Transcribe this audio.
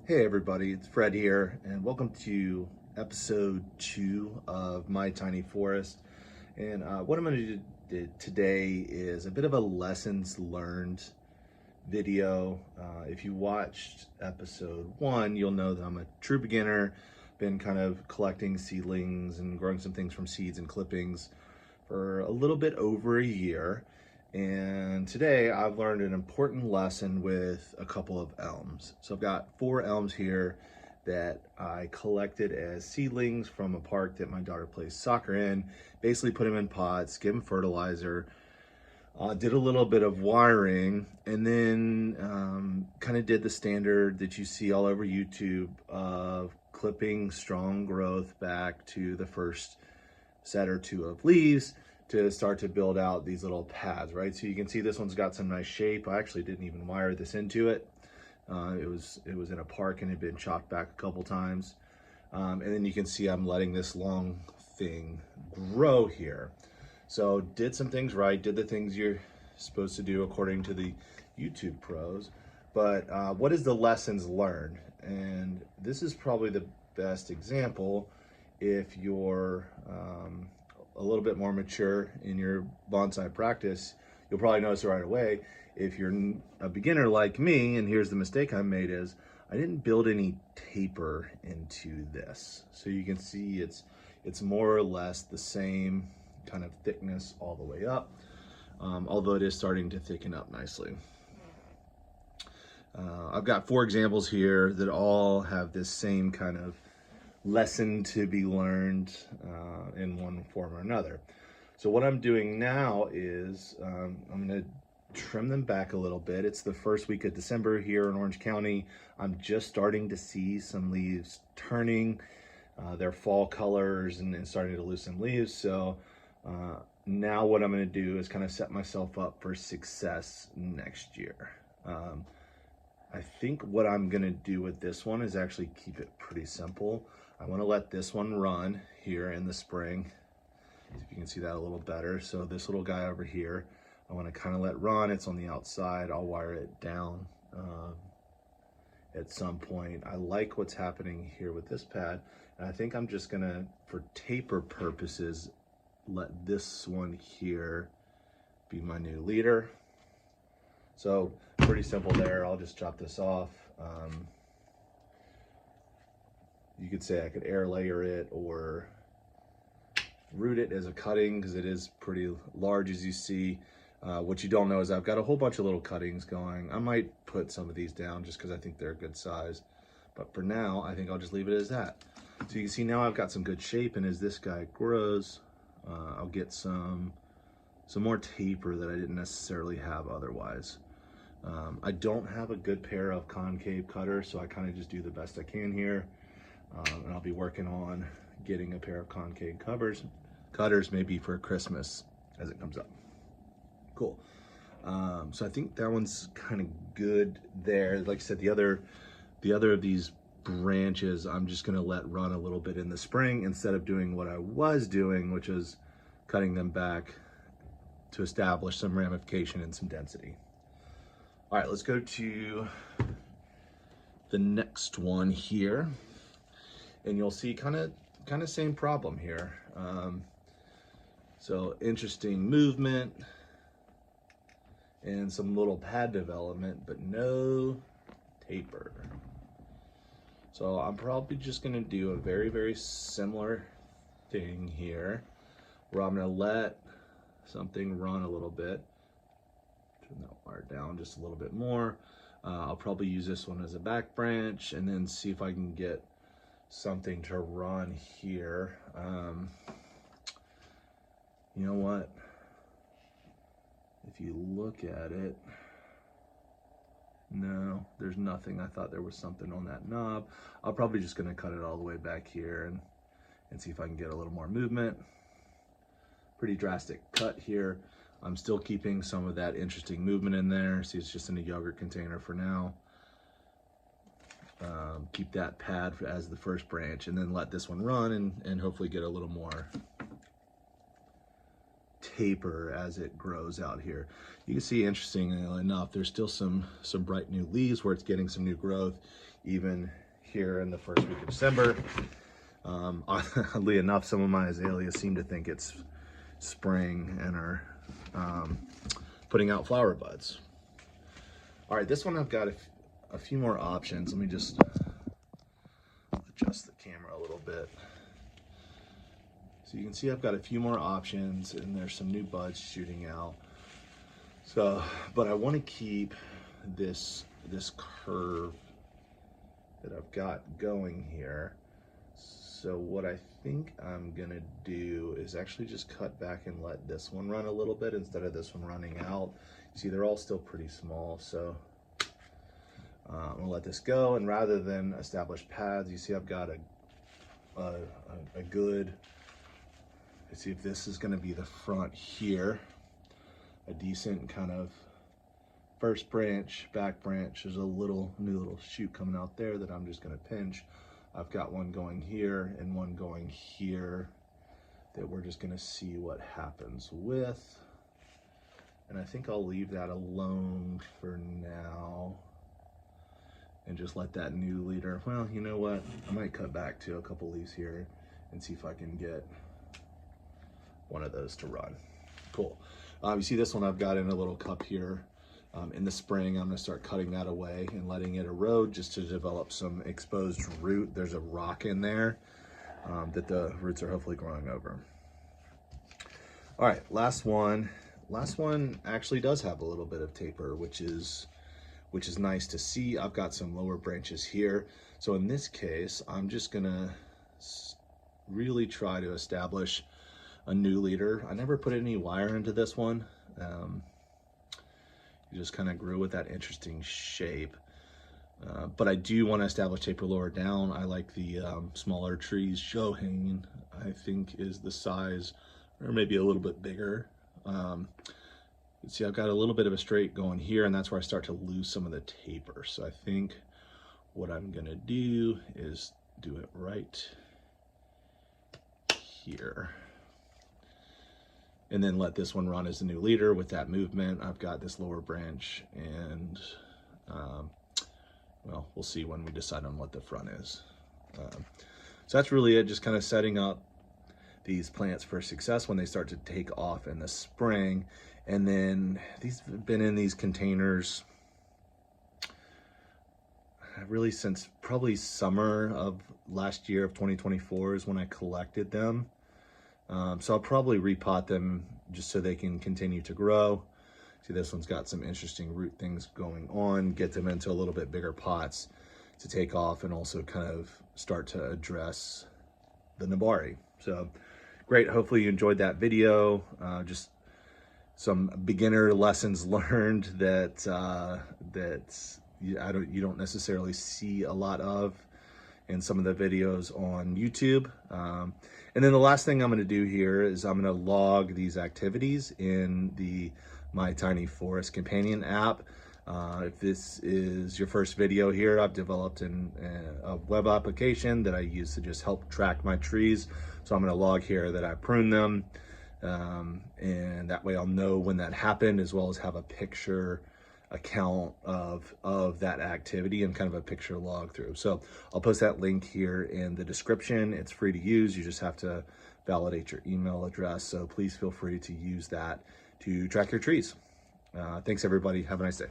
Hey everybody, it's Fred here, and welcome to episode 2 of My Tiny Forest. And what I'm going to do today is a bit of a lessons learned video. If you watched episode 1, you'll know that I'm a true beginner, been kind of collecting seedlings and growing some things from seeds and clippings for a little bit over a year. And today I've learned an important lesson with a couple of elms. So I've got 4 elms here that I collected as seedlings from a park that my daughter plays soccer in. Basically put them in pots, give them fertilizer, did a little bit of wiring, and then kind of did the standard that you see all over YouTube of clipping strong growth back to the first set or 2 of leaves to start to build out these little pads, right? So you can see this one's got some nice shape. I actually didn't even wire this into it. It was in a park and had been chopped back a couple times. And then you can see I'm letting this long thing grow here. So did some things right, did the things you're supposed to do according to the YouTube pros. But what is the lessons learned? And this is probably the best example if you're a little bit more mature in your bonsai practice. You'll probably notice right away. If you're a beginner like me, and here's the mistake I made, is I didn't build any taper into this. So you can see it's more or less the same kind of thickness all the way up, although it is starting to thicken up nicely. I've got 4 examples here that all have this same kind of lesson to be learned in one form or another. So what I'm doing now is I'm going to trim them back a little bit. It's the first week of December here in Orange County. I'm just starting to see some leaves turning their fall colors and starting to lose some leaves. So now what I'm going to do is kind of set myself up for success next year. I think what I'm going to do with this one is actually keep it pretty simple. I want to let this one run here in the spring. See if you can see that a little better. So this little guy over here, I want to kind of let run. It's on the outside. I'll wire it down at some point. I like what's happening here with this pad. And I think I'm just going to, for taper purposes, let this one here be my new leader. So pretty simple there. I'll just chop this off. You could say I could air layer it or root it as a cutting because it is pretty large, as you see. What you don't know is I've got a whole bunch of little cuttings going. I might put some of these down just because I think they're a good size. But for now, I think I'll just leave it as that. So you can see now I've got some good shape, and as this guy grows, I'll get some more taper that I didn't necessarily have otherwise. I don't have a good pair of concave cutters, so I kind of just do the best I can here. And I'll be working on getting a pair of concave cutters maybe for Christmas as it comes up. Cool. So I think that one's kind of good there. Like I said, the other of these branches, I'm just going to let run a little bit in the spring instead of doing what I was doing, which is cutting them back to establish some ramification and some density. All right, let's go to the next one here. And you'll see kind of same problem here. So interesting movement and some little pad development, but no taper. So I'm probably just gonna do a very, very similar thing here where I'm gonna let something run a little bit. Turn that wire down just a little bit more. I'll probably use this one as a back branch and then see if I can get something to run here. You know what? If you look at it, no, there's nothing. I thought there was something on that knob. I'm probably just gonna cut it all the way back here and see if I can get a little more movement. Pretty drastic cut here. I'm still keeping some of that interesting movement in there. See, it's just in a yogurt container for now. Keep that pad as the first branch and then let this one run and hopefully get a little more taper as it grows out here. You can see, interestingly enough, there's still some bright new leaves where it's getting some new growth, even here in the first week of December. Oddly enough, some of my azaleas seem to think it's spring and are putting out flower buds. All right, this one I've got a few more options. Let me just adjust the camera a little bit. So you can see I've got a few more options, and there's some new buds shooting out. So, but I want to keep this curve that I've got going here. So what I think I'm gonna do is actually just cut back and let this one run a little bit instead of this one running out. You see, they're all still pretty small, so I'm gonna let this go. And rather than establish pads, you see I've got a good, let's see if this is gonna be the front here, a decent kind of first branch, back branch. There's a new little shoot coming out there that I'm just gonna pinch. I've got one going here and one going here that we're just gonna see what happens with. And I think I'll leave that alone for now and just let that new leader, well, you know what? I might cut back to a couple leaves here and see if I can get one of those to run. Cool. You see this one I've got in a little cup here. In the spring, I'm gonna start cutting that away and letting it erode just to develop some exposed root. There's a rock in there that the roots are hopefully growing over. All right, last one. Last one actually does have a little bit of taper, which is nice to see. I've got some lower branches here. So in this case, I'm just gonna really try to establish a new leader. I never put any wire into this one. It just kind of grew with that interesting shape. But I do want to establish taper lower down. I like the smaller trees. Show hanging, I think, is the size, or maybe a little bit bigger. See, I've got a little bit of a straight going here, and that's where I start to lose some of the taper. So I think what I'm gonna do is do it right here. And then let this one run as the new leader with that movement. I've got this lower branch, and well, we'll see when we decide on what the front is. So that's really it, just kind of setting up these plants for success when they start to take off in the spring. And then these have been in these containers really since probably summer of last year of 2024 is when I collected them. So I'll probably repot them just so they can continue to grow. See, this one's got some interesting root things going on. Get them into a little bit bigger pots to take off and also kind of start to address the Nabari. So great, hopefully you enjoyed that video. Just some beginner lessons learned that you don't necessarily see a lot of in some of the videos on YouTube. And then the last thing I'm gonna do here is I'm gonna log these activities in the My Tiny Forest companion app. If this is your first video here, I've developed a web application that I use to just help track my trees. So I'm gonna log here that I prune them, and that way I'll know when that happened, as well as have a picture account of that activity and kind of a picture log through. So I'll post that link here in the description. It's free to use. You just have to validate your email address. So please feel free to use that to track your trees. Thanks everybody. Have a nice day.